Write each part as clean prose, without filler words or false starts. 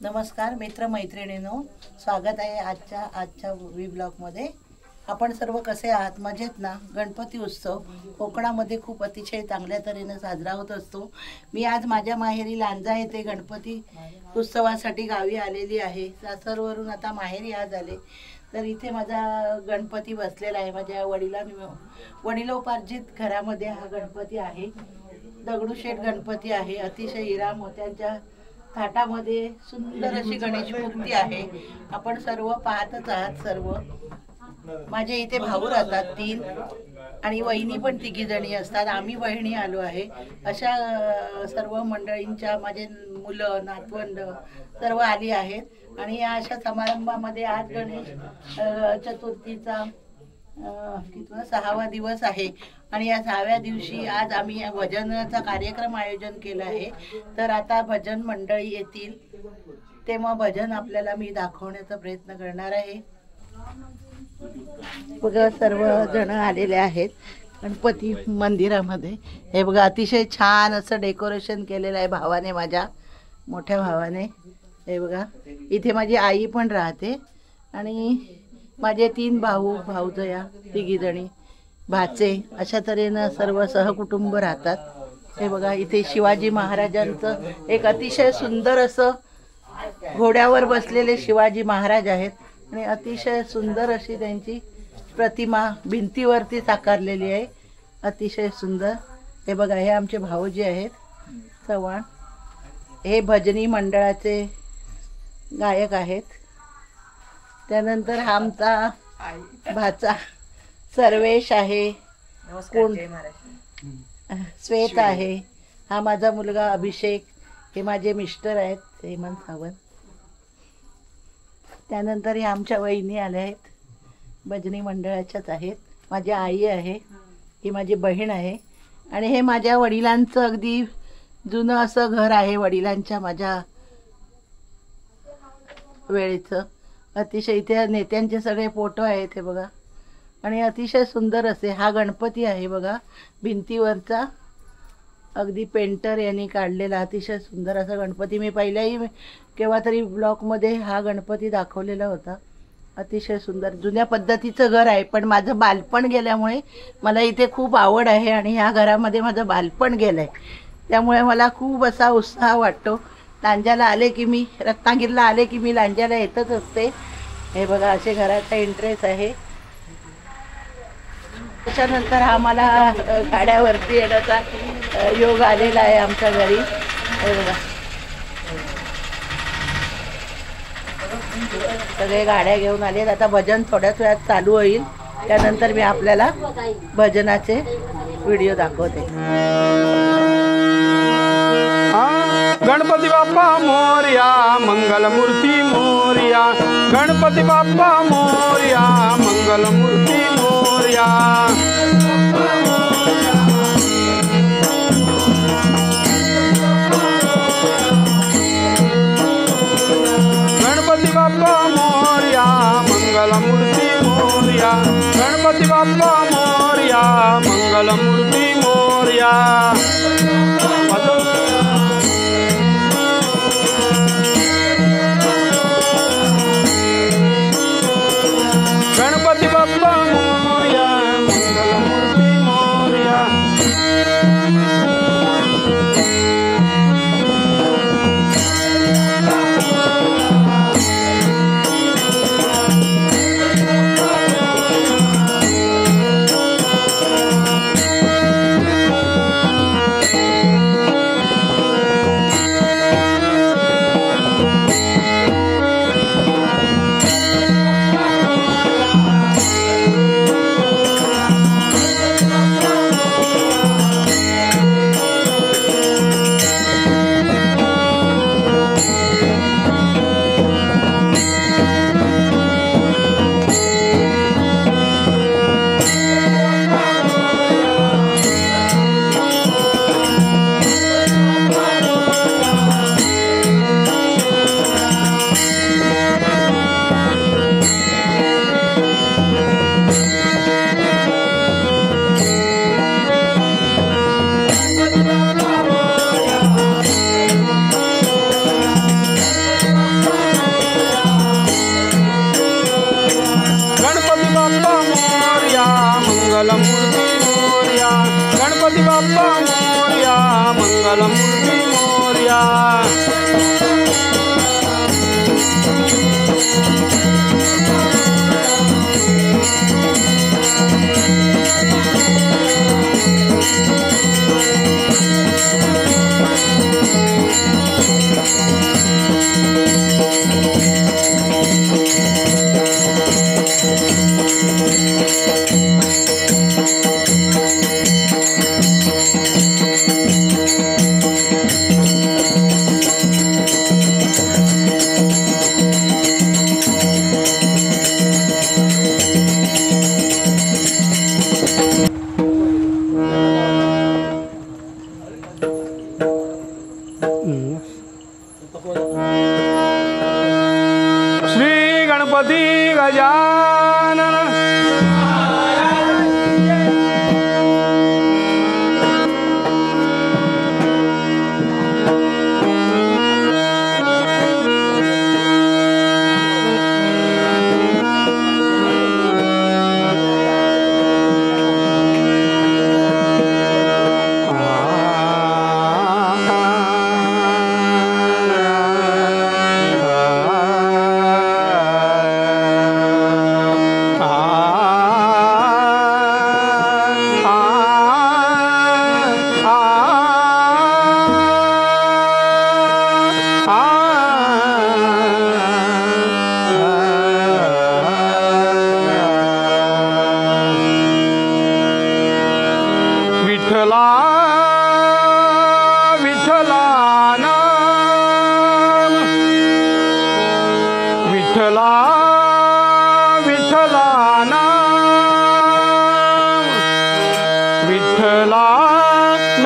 नमस्कार मित्र मैत्रिणींनो, स्वागत आहे आजच्या व्लॉगमध्ये। आपण सर्व कसे आहात? मजेत ना? गणपती उत्सव कोकणामध्ये खूप अतिशय चांगल्या तऱ्हेने साजरा होत असतो। मी आज माझ्या माहेरी लांजा येथे गणपती उत्सवासाठी गावी आलेली आहे। सासरवरून आता माहेरी आज आले, तर इथे माझा गणपती बसलेला आहे। माझ्या वडिलोपार्जित घरामध्ये हा गणपती आहे। दगडूशेठ गणपती आहे। अतिशय हिरा मोत्यांच्या थाटामध्ये सुंदर अशी गणेश मूर्ती आहे। आपण सर्व पाहतच आहात। सर्व माझे इथे भाऊ राहतात 3 आणि वहिनी पण 3 जणी असतात। आम्ही बहिणी आलो आहे। अशा सर्व मंडळींच्या माझे मुलं नातवंड सर्व आली आहेत आणि या अशा समारंभामध्ये आज गणेश चतुर्थीचा 6वा दिवस आहे आणि या 6व्या दिवशी आज आम्ही भजनाचा कार्यक्रम आयोजन केला आहे। तर आता भजन मंडळी येतील तेव्हा भजन आपल्याला मी दाखवण्याचा प्रयत्न करणार आहे। बघा सर्व जण आलेले आहेत गणपती मंदिरामध्ये। हे बघा अतिशय छान असं डेकोरेशन केलेलं आहे भावाने, माझ्या मोठ्या भावाने। हे बघा इथे माझी आई पण राहते आणि माझे 3 भाऊजया 3 जणी भाचे अशा तऱ्हेनं सर्व सहकुटुंब राहतात। हे बघा इथे शिवाजी महाराजांचं एक अतिशय सुंदर असं घोड्यावर बसलेले शिवाजी महाराज आहेत आणि अतिशय सुंदर अशी त्यांची प्रतिमा भिंतीवरती साकारलेली आहे, अतिशय सुंदर। हे बघा हे आमचे भाऊजी आहेत चव्हाण, हे भजनी मंडळाचे गायक आहेत। त्यानंतर हा आमचा भाचा सर्वेश आहे, कोण श्वेत आहे, हा माझा मुलगा अभिषेक, हे माझे मिस्टर आहेत हेमंत सावंत। त्यानंतर हे आमच्या वहिनी आल्या आहेत, भजनी मंडळाच्याच आहेत। माझी आई आहे, ही माझी बहीण आहे आणि हे माझ्या वडिलांचं अगदी जुनं असं घर आहे, वडिलांच्या माझ्या वेळेचं। अतिशय इथे नेत्यांचे सगळे फोटो आहेत हे बघा आणि अतिशय सुंदर असे हा गणपती आहे बघा, भिंतीवरचा अगदी पेंटर यांनी काढलेला अतिशय सुंदर असा गणपती। मी पहिल्याही केव्हा तरी ब्लॉगमध्ये हा गणपती दाखवलेला होता। अतिशय सुंदर जुन्या पद्धतीचं घर आहे, पण माझं बालपण गेल्यामुळे मला इथे खूप आवड आहे आणि ह्या घरामध्ये माझं बालपण गेलं आहे, त्यामुळे मला खूप असा उत्साह वाटतो। लांजाला आले की मी, रत्नागिरीला आले की मी लांजाला येतच असते। हे बघा असे घराचा इंटरेस्ट आहे। त्याच्यानंतर आम्हाला गाड्यावरती येण्याचा योग आलेला आहे आमच्या घरी। हे बघा सगळे गाड्या घेऊन आलेत। आता भजन थोड्याच वेळात चालू होईल, त्यानंतर मी आपल्याला भजनाचे व्हिडिओ दाखवते। गणपती बाप्पा मोरया, मंगलमूर्ती मोरया, गणपती बाप्पा मोरया, मंगलमूर्ती मोरया। गणपती बाप्पा मोरया, मंगलमूर्ती मोरया, गणपती बाप्पा मोरया, मंगलमूर्ती मोरया। गणपती बाप्पा मोरया, मंगलमूर्ती मोरया। मंगलमूर्ती मोरया श्री गणपती गजानन विठ्ठला विठ्ठला नाम विठ्ठला विठ्ठला नाम विठ्ठला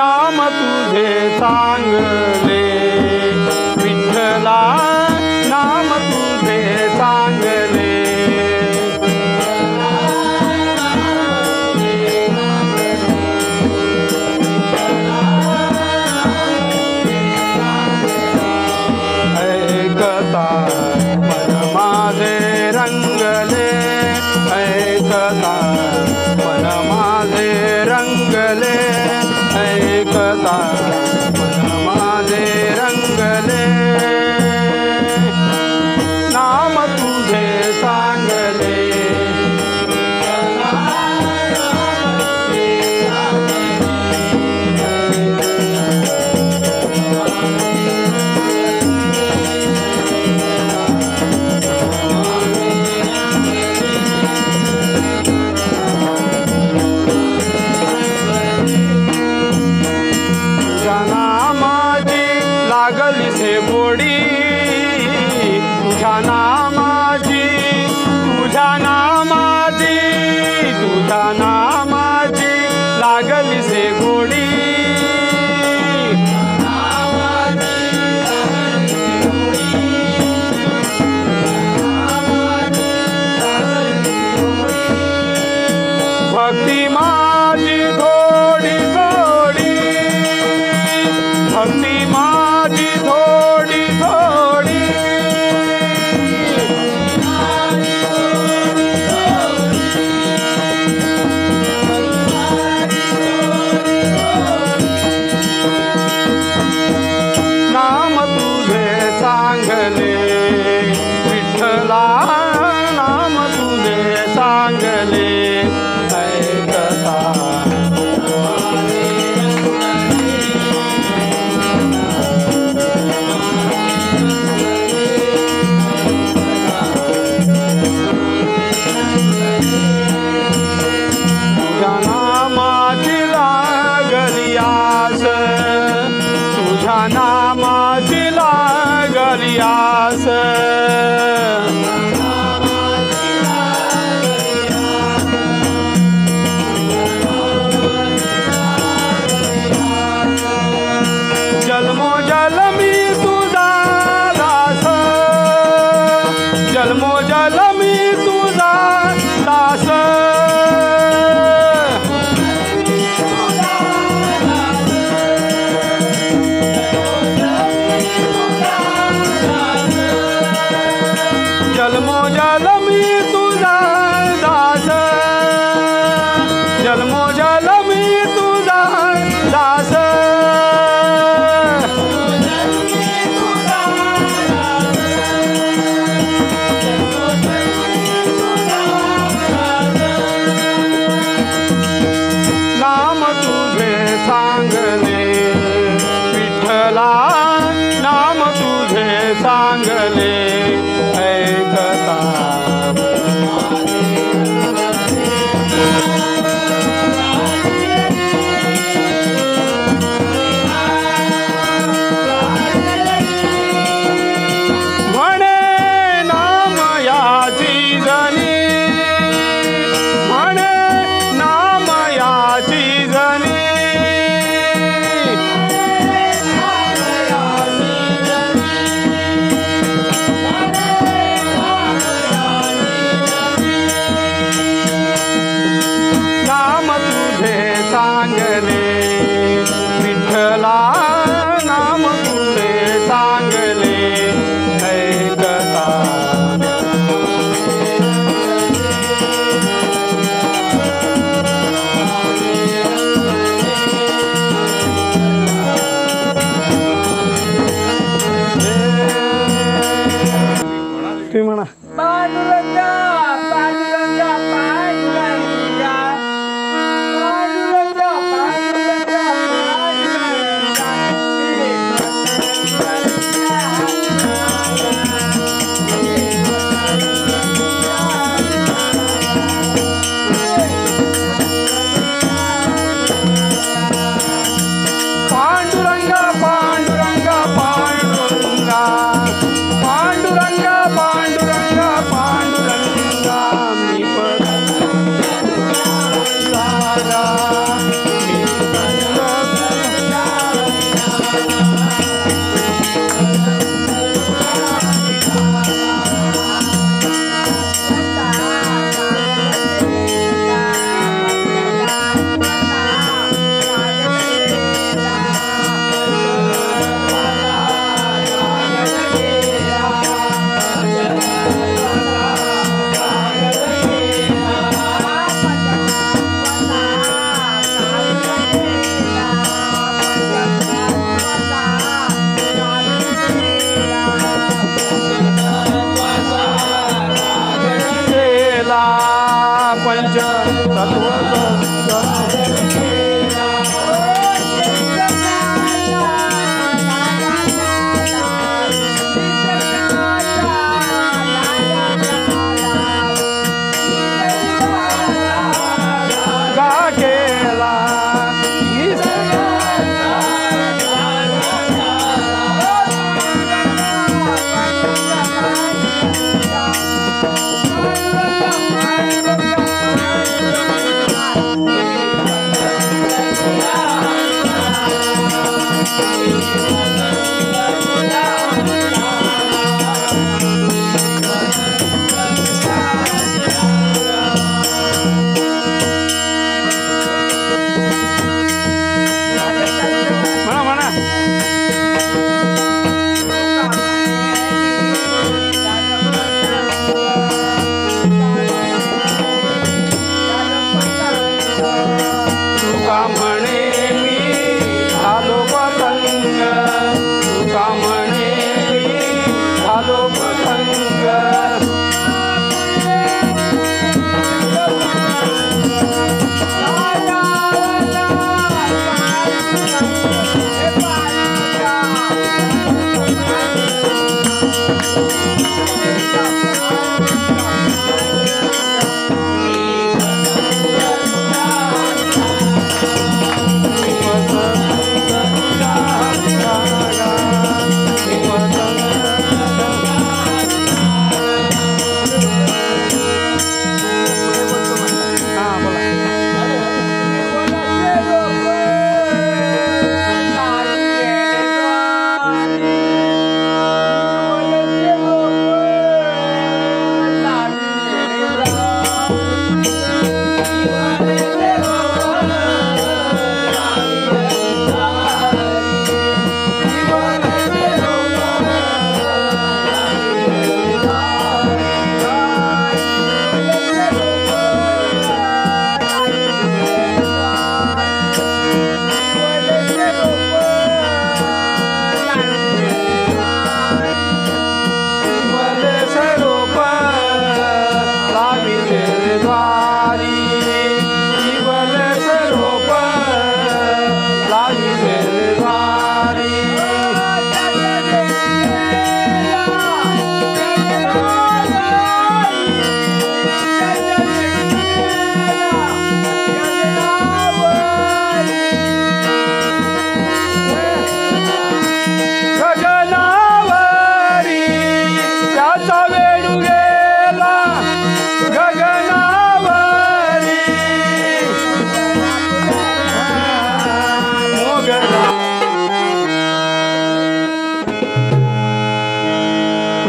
नाम तुझे चांगले विठ्ठला नाम तुझे चांगले ऐकता मन माझे रंगले ऐकता मन माझे रंगले ऐकता मन माझे रंगले नाम तुझे चांगले लागली से गोडी तुझ्या नामाची तुझ्या नामाची तुझ्या नामाची लागली से गोडी भक्ती माझी थोडी थोडी भक्ती माझी थोडी थोडी नाम तुझे चांगले विठ्ठला नाम तुझे चांगले ऐकता तुझ्या नामाची लागली आस तुझ्या नामाची लागली आस जन्मो जन्मी तुझा दास जन्मो जन्मी तुझा दास जन्मो जन्मी तुझा दास जन्मो जन्मी तुझा दास चांगले ऐकता म्हणे नाम याची जनी म्हणे नाम याची जनी नाम तुझे चांगले विठ्ठला नाम तुझे चांगले ऐकता तुम्ही म्हणा पांडुरंगा पांडुरंगा पांडुरंगा पांडुरंगा पांडुरंगा पांडुरंगा पांडुरंगा पांडुरंगा पांडुरंगा पांडुरंगा पांडुरंगा मी पंच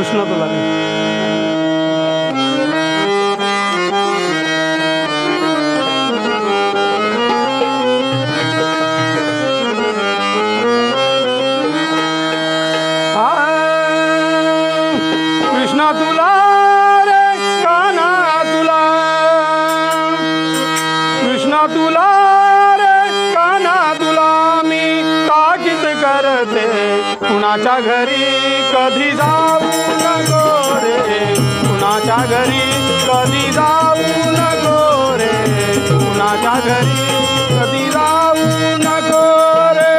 कृष्ण तुला रे. कृष्णा तुला रे काना तुला, कृष्णा तुला रे काना तुला मी ताकीद करते कुणाच्या घरी कधी जाऊ नको रे, कुणाच्या घरी कधी जाऊ नको रे, कुणाच्या घरी कधी जाऊ नको रे.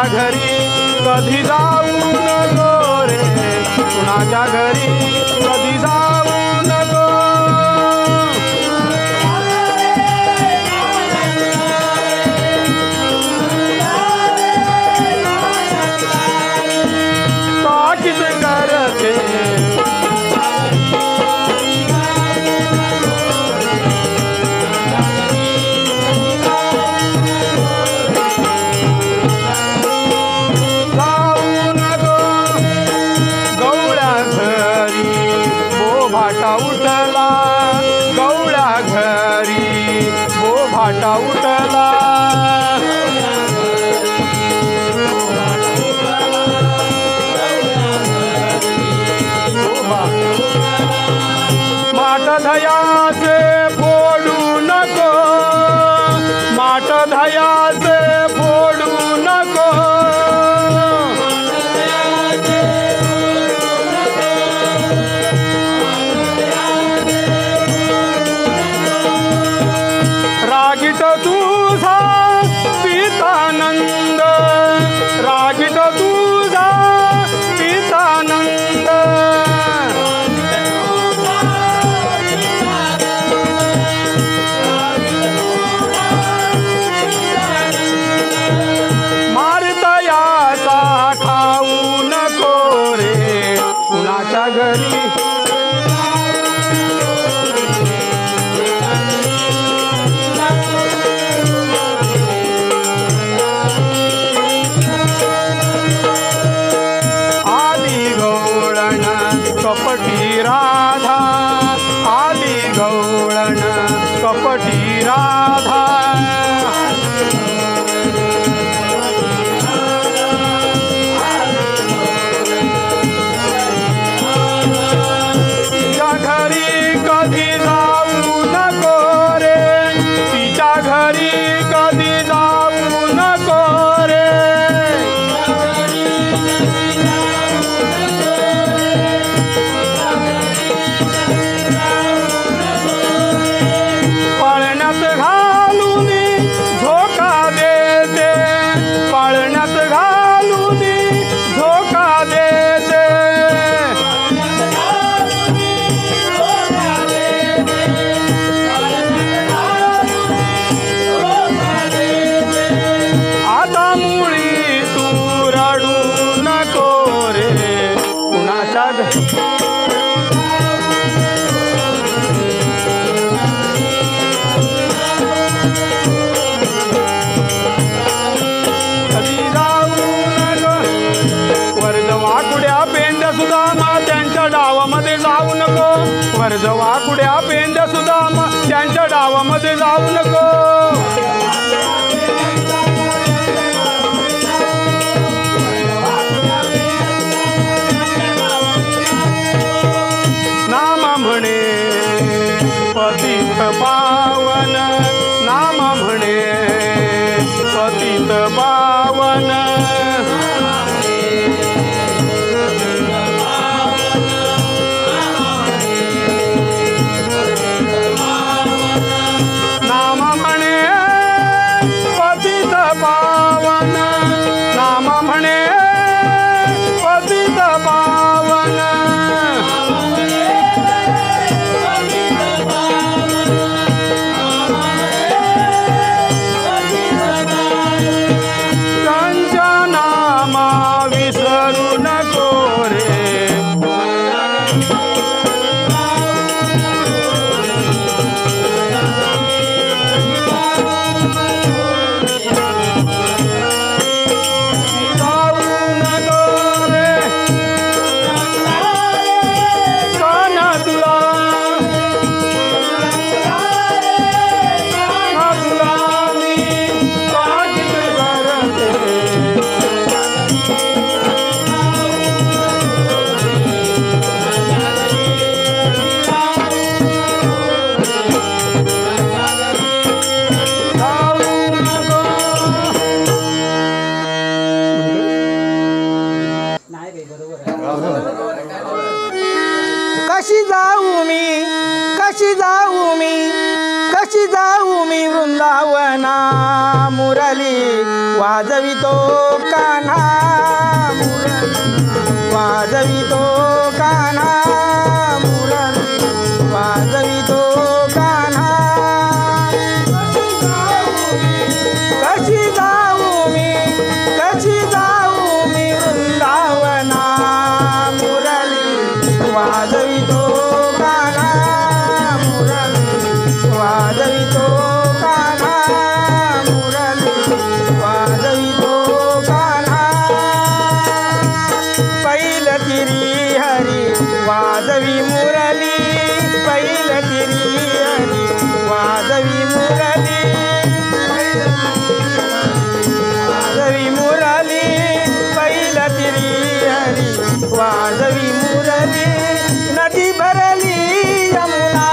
घरी कधी जाऊ नको रे, कुणाच्या घरी कधी जाऊ नको. ताकीद करते उठला गवळ्या घरी बोभाटा उठला. माठ धयाचे फोडू नको, माठ धयाचे फोडू नको. रागीट तुझा पितानंद, रागीट तुझा पितानंद. मारतयाचा खाऊ नको रे, कुणाच्या घरी कपटी राधा, आली गवळण कपटी राधा. तिच्या घरी कधी जाऊ नको रे, तिच्या घरी कधी जाऊ नको रे. पाळण्यात घालून झोका देते, पाळण्यात घालून झोका देते. आता मुळी तू रडू नको रे, कुणाच्या वर्जवाकुड्या पेंड्या सुद्धा त्यांच्या डावामध्ये जाऊ नको, वर्जवाकुड्या पेंड्या सुद्धा त्यांच्या डावामध्ये जाऊ नको. नाम म्हणे पतित पावन, नाम म्हणे पतित पावन. कशी जाऊ मी वृंदावना मुरली वाजवितो कान्हा वाजवितो कान्हा मुरली वाजवितो कान्हा कशी जाऊ मी वृंदावना मुरली वाजवितो कान्हा मुरली वाजवितो कान्हा मुरली वाजवितो कान्हा पैल तिरी हरी वाजवी मुरली पैल तिरी हरी वाजवी मुरली वाजवी मुरली पैल तिरी हरी वाजवी मुरली नदी भरली यमुना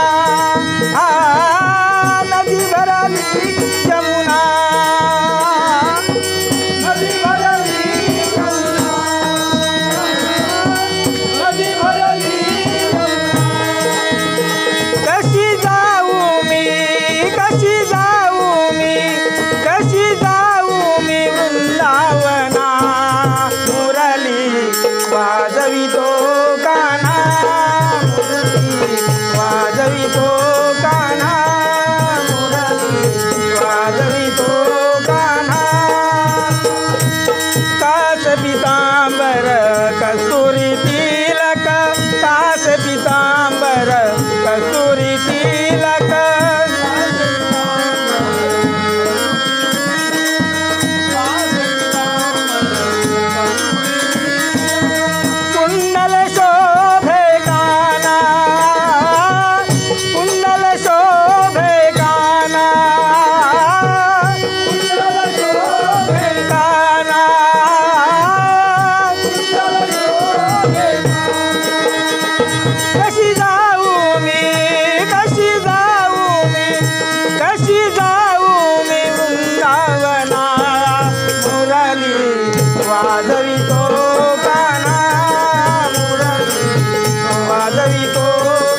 नदी भरली यमुना नदी भरली यमुना नदी भरली कशी जाऊ मी कशी जाऊ मी कशी जाऊ मी वृंदावना मुरली वाजवितो कान्हा मुरली वाजवितो कान्हा मुरली वाजवितो कान्हा कास पितांबर कस्तुरी तिलक कास पितांबर कस्तुरी तिलक कुंडल शोभे काना कुंडल शोभे काना कुंडल शोभे काना कुंडल शोभे कशी जाऊ मी कशी जाऊ मी कशी जाऊ मी वृंदावना मुरली वाजवितो कान्हा मुरली वाजवितो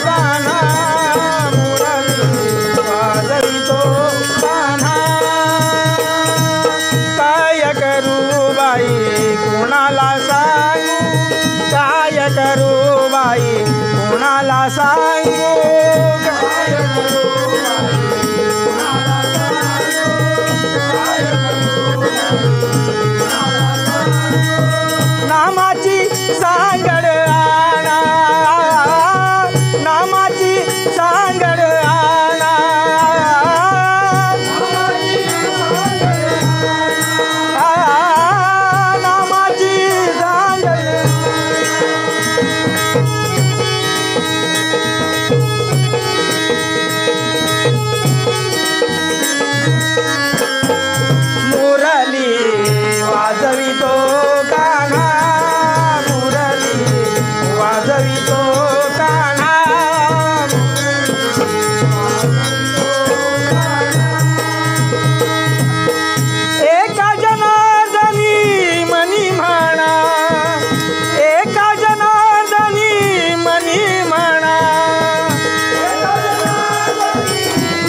कान्हा मुरली वाजवितो कान्हा काय करू बाई कुणाला सांगू काय करू बाई कुणाला सांगू काय करू बाई कुणाला सांगू काय करू नामाची सांगड आणा नामाची सांगड आणा नामाची सांगड मुरली वाजवितो कान्हा मुरली वाजवितो कान्हा एका जनार्दनी मनी म्हणा एका जनार्दनी मनी म्हणा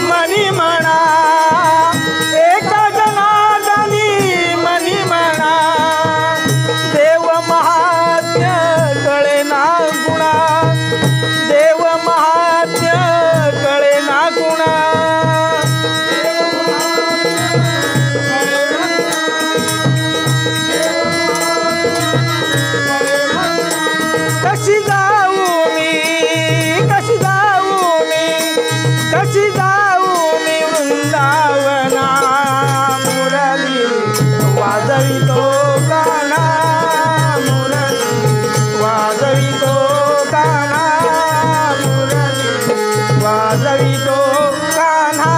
मनी म्हणा एका जनार्दनी मनी म्हणा देव महात्म्य कळे ना गुणा देव महात्म्य कळे ना गुणा कशी जाऊ मी कशी जाऊ मी कशी जाऊ मी वृंदावना मुरली वाजवितो कान्हा मुरली वाजवितो कान्हा मुरली वाजवितो कान्हा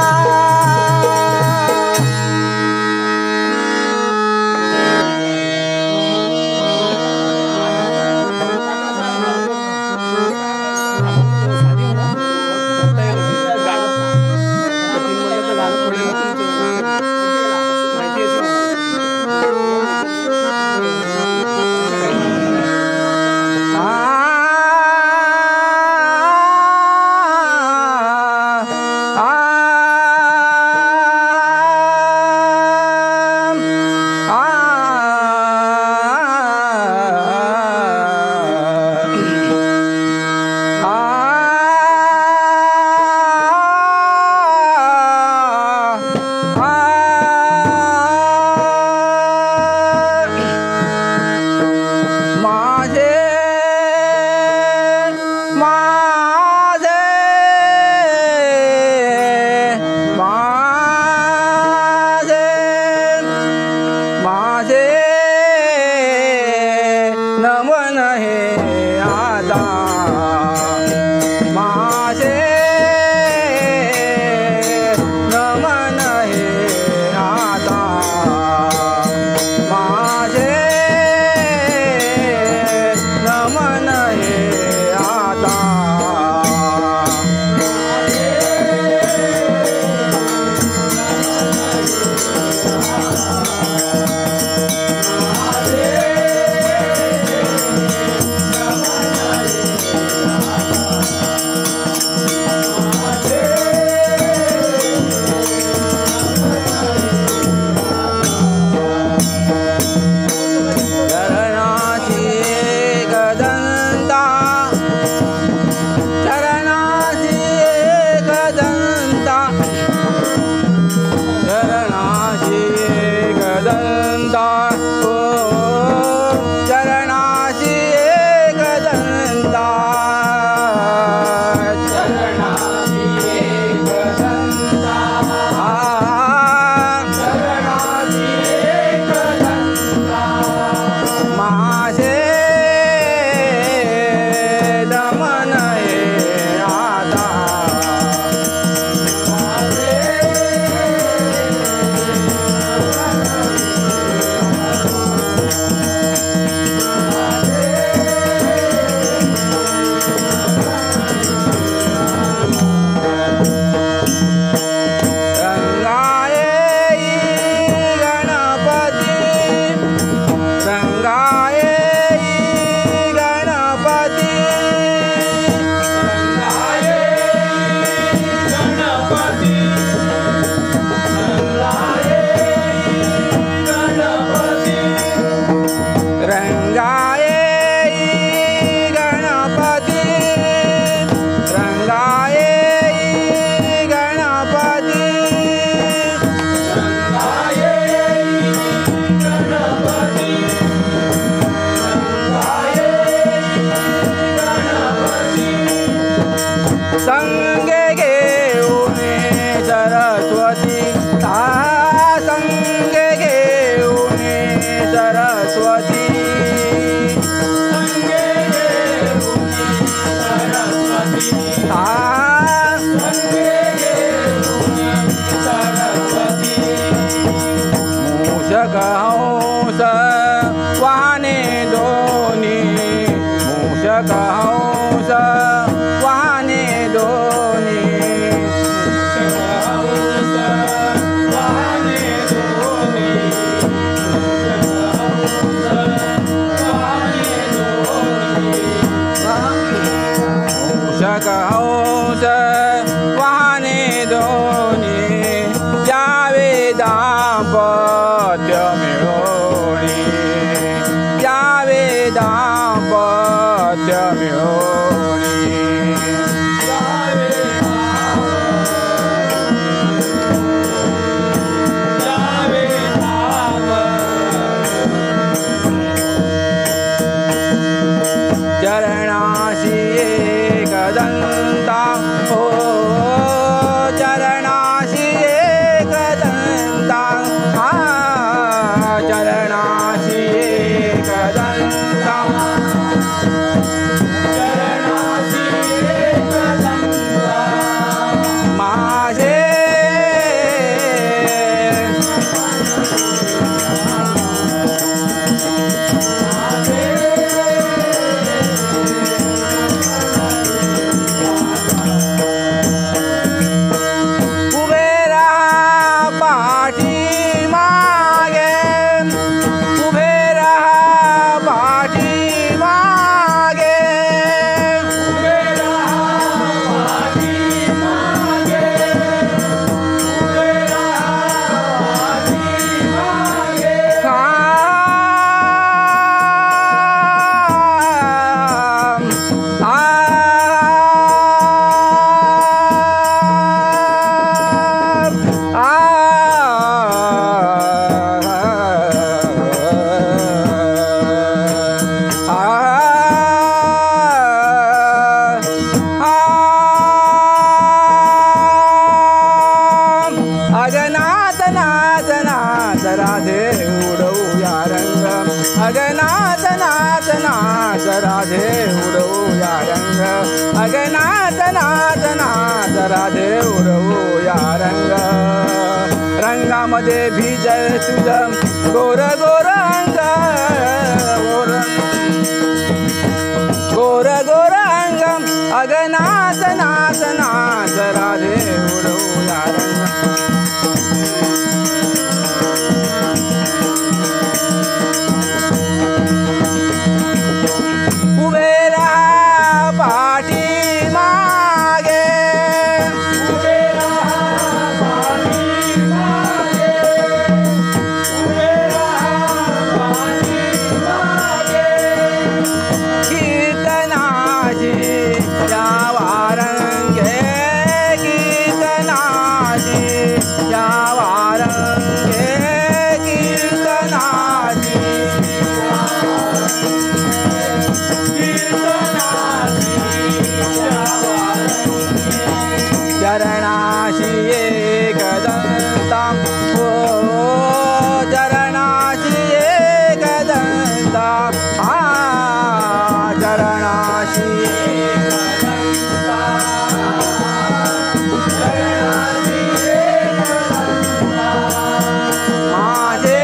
संगे घेऊन सरस्वती संगे घेऊन सरस्वती मूषक हंस वाहने दोन्ही मूषक हंस वाहने दोन्ही मूषक हंस वाहने दोन्ही जावे दाम्पत्य मिळोनी जावे दाम्पत्य मिळोनी चरणाशी एकदंता हो चरणाशी एकदंता चरणाशी एकदंता चरणाशी एकदंता माझे अगनाथ नाथ नाथ राधे उडवूया रंग अगनाथ नाथ नाथ राधे उडवूया रंग अगनाथ नाथ नाथ राधे उडवूया रंग रंगामध्ये भिजल तुझं गोर गोर अंग गोर गोर अंग अगनाथ नाथ नाथ राधे उडवूया रंग चरणाशी एकदंता हो चरणाशी एकदंता चरणाशी एकदंता चरणाशी एकदंता माझे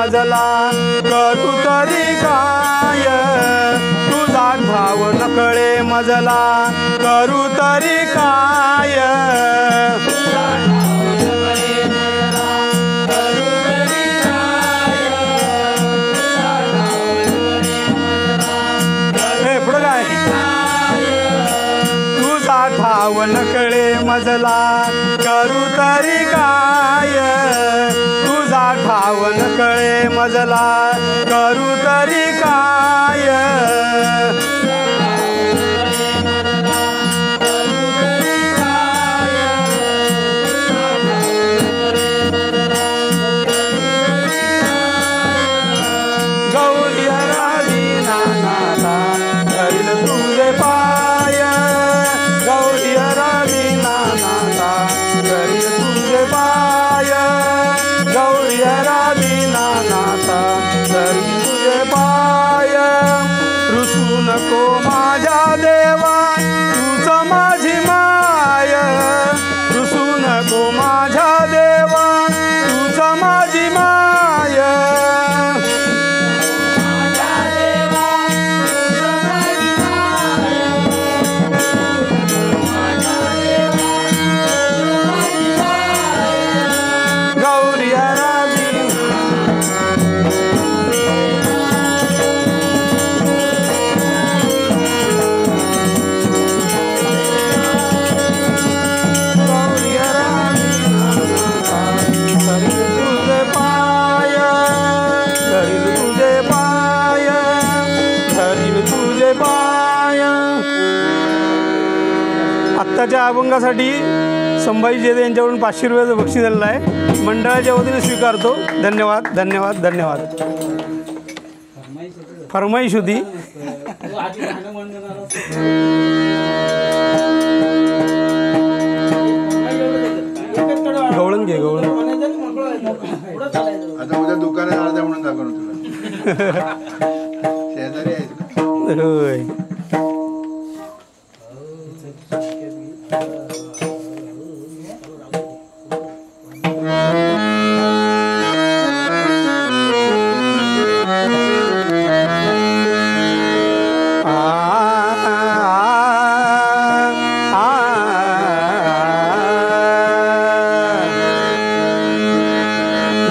मजला करू तरी काय तुझा ठाव नकळे मजला करू तरी काय पुढं काय तुझा ठाव नकळे मजला करू तरी काय तुझा ठाव नकळे मजला करू तरी काय गौरी हरादीना नाथा धरील तुझे पाय गौरी हरादीना नाथा धरील तुझे पाय गौरी हरादीना नाथा धरील तुझे पाय रुसू नको माझ्या देवा तूच माझी माय रुसू नको माझ्या देवा तूच माझी माय गौरी तुझे पाय धरील तुझे पाय धरील तुझे पाय. आत्ताच्या अभंगासाठी संभाजी जेदे यांच्याकडून 500 रुपयाचं बक्षीस दिलेलं आहे. मंडळाच्या वतीने स्वीकारतो. धन्यवाद धन्यवाद धन्यवाद. फरमाईश होती. गवळण घे गवळण. आता उद्या दुकानात अर्धा म्हणून दाखवणार तुला. शेजारी आहेत ना. होय.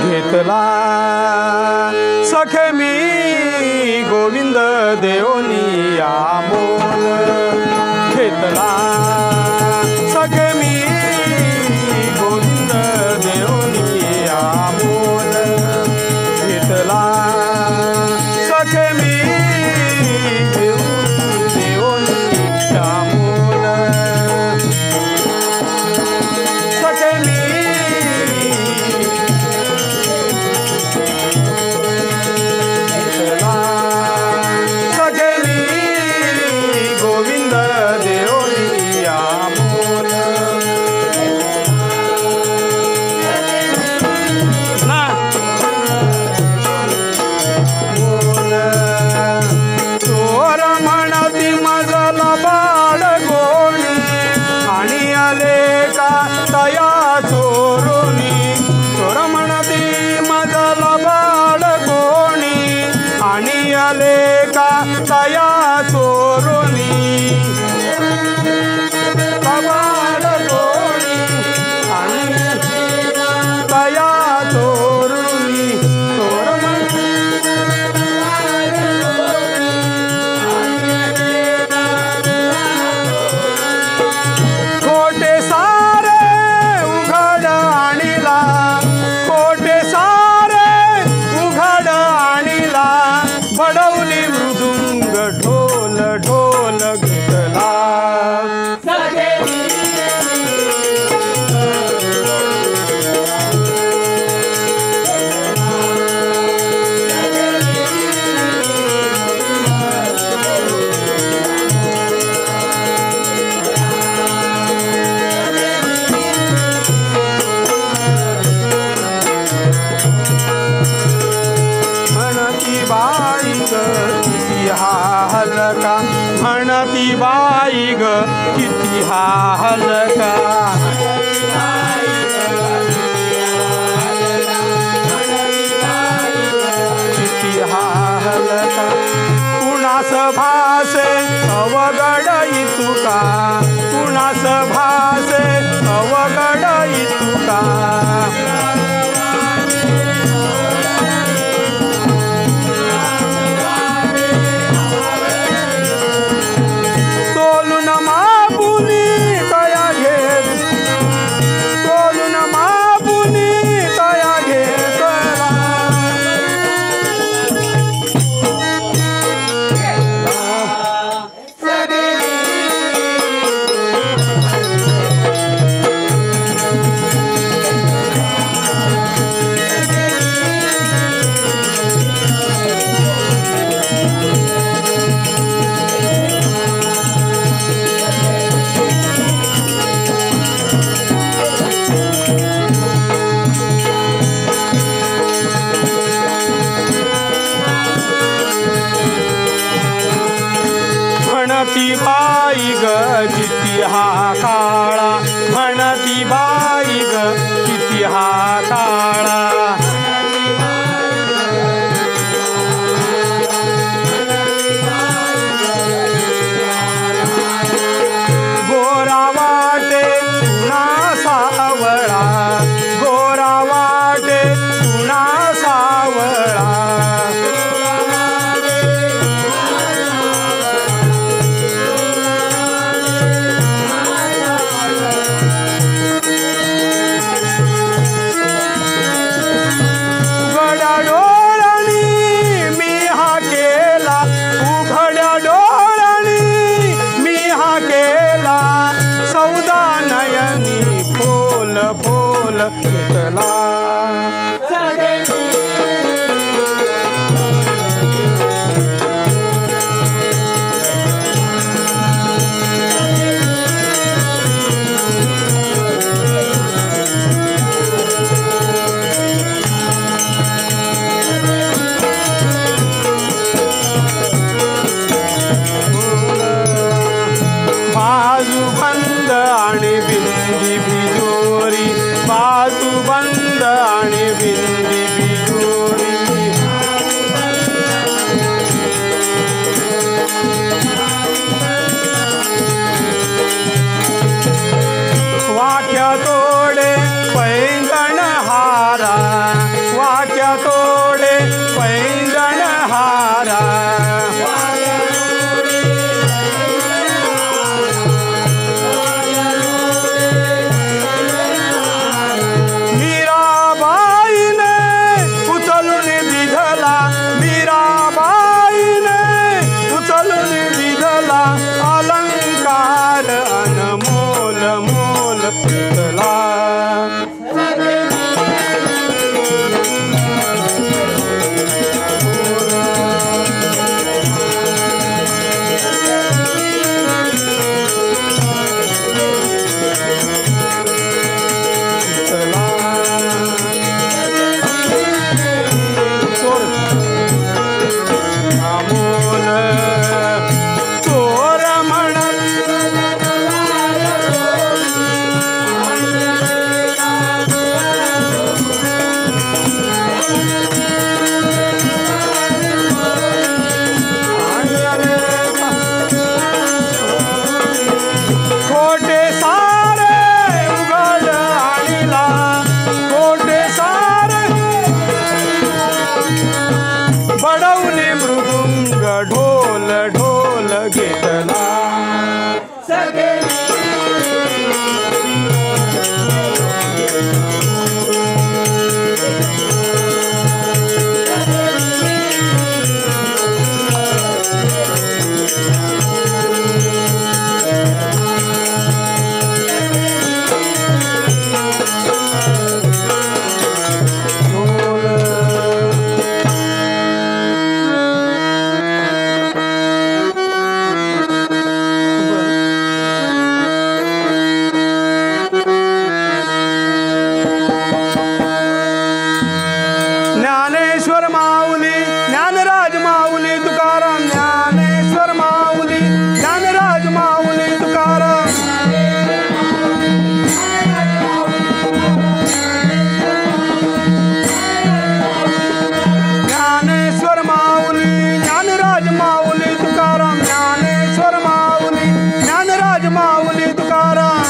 घेतला सखे मी गोविंद देवनी आमोल घेतला सखे मी गोविंद देवनी आमोल घेतला सखे मी देवनी आमोल सखे मी सखे मी गोरा वाटे पुन्हा सावळा बाजूबंद आणि बिंदी बिजोरी बाजूबंद आणि बिंदी बिजोरी वाक्या तोडे पैंजण हारा वाक्या तोडे पैंजण हारा अलंकार अनमोल मोल पितला बडवणे मृदुंग ढोल ढोल घेतला ज्ञानेश्वर माऊली ज्ञानराज माऊली तुकाराम ज्ञानेश्वर माऊली ज्ञानराज माऊली तुकाराम ज्ञानेश्वर माऊली ज्ञानराज माऊली तुकाराम ज्ञानेश्वर माऊली ज्ञानराज माऊली तुकाराम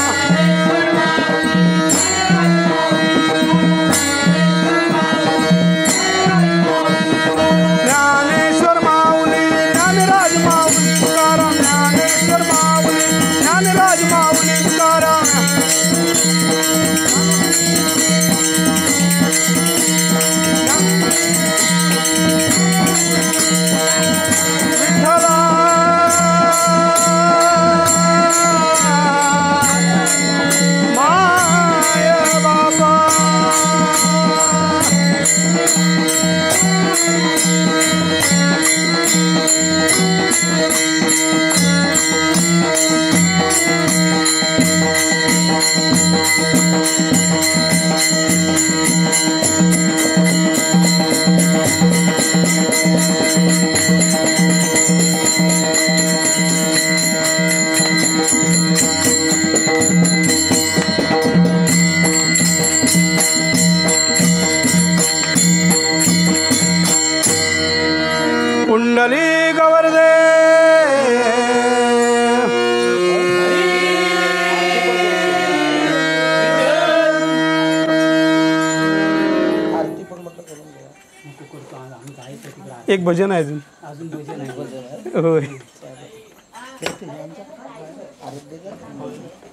कुंडली गवर्दे एक भजन आहे अजून होय आरोग्य